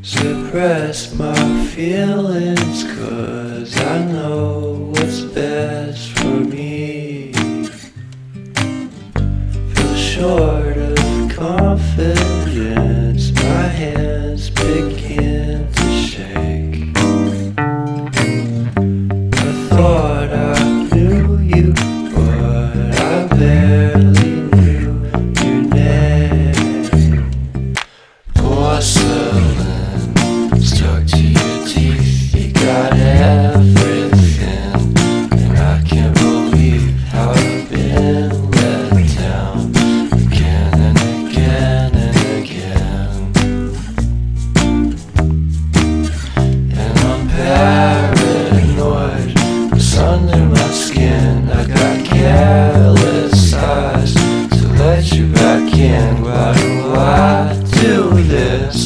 Suppress my feelings, 'cause I know what's best for me. Feel short of confidence, my hands begin to shake. I thought I knew you, but I barely knew your name. Porcelain stuck to your teeth, you got everything, and I can't believe how I've been let down again and again and again. And I'm paranoid, it's under my skin. I got careless eyes to let you back in. Why do I do this?